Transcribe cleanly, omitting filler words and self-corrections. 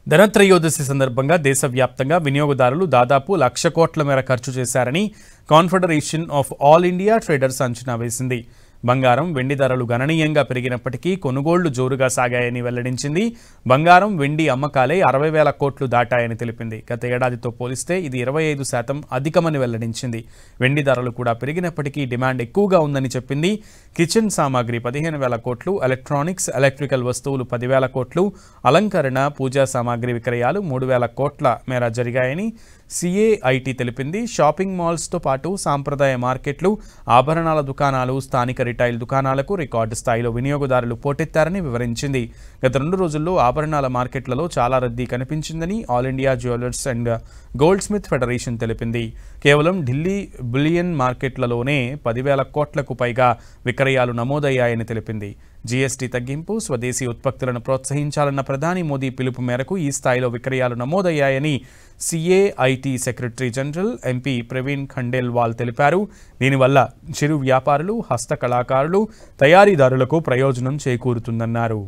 ధనత్రయోదశి సందర్భంగా దేశవ్యాప్తంగా వినియోగదారులు దాదాపు 1,00,000 కోట్ల మేర ఖర్చు చేశారని confederation of all India traders అంచనా వేసింది. బంగారం, వెండి ధరలు గణనీయంగా పెరిగినప్పటికీ కొనుగోళ్లు జోరుగా సాగాయని వెల్లడించింది. బంగారం, వెండి అమ్మకాలే 60,000 కోట్లు దాటాయని తెలిపింది. గత ఏడాదితో పోలిస్తే ఇది 25% అధికమని వెల్లడించింది. వెండి ధరలు కూడా పెరిగినప్పటికీ డిమాండ్ ఎక్కువగా ఉందని చెప్పింది. కిచెన్ సామాగ్రి 15,000 కోట్లు, ఎలక్ట్రానిక్స్, ఎలక్ట్రికల్ వస్తువులు 10,000 కోట్లు, అలంకరణ, పూజా సామాగ్రి విక్రయాలు 3,000 కోట్ల మేర జరిగాయని సిఏఐటి తెలిపింది. షాపింగ్ మాల్స్తో పాటు సాంప్రదాయ మార్కెట్లు, ఆభరణాల దుకాణాలు, స్థానిక రిటైల్ దుకాణాలకు రికార్డు స్థాయిలో వినియోగదారులు పోటెత్తారని వివరించింది. గత 2 రోజుల్లో ఆభరణాల మార్కెట్లలో చాలా రద్దీ కనిపించిందని all India jewellers and goldsmith federation తెలిపింది. కేవలం ఢిల్లీ బులియన్ మార్కెట్లలోనే 10,000 కోట్లకు పైగా విక్రయాలు నమోదయ్యాయని తెలిపింది. జీఎస్టీ తగ్గింపు, స్వదేశీ ఉత్పత్తులను ప్రోత్సహించాలన్న ప్రధాని మోదీ పిలుపు మేరకు ఈ స్థాయిలో విక్రయాలు నమోదయ్యాయని CAIT secretary general MP Praveen Khandelwal తెలిపారు. దీనివల్ల చిరు వ్యాపారులు, హస్తకళాకారులు, తయారీదారులకు ప్రయోజనం చేకూరుతుందన్నారు.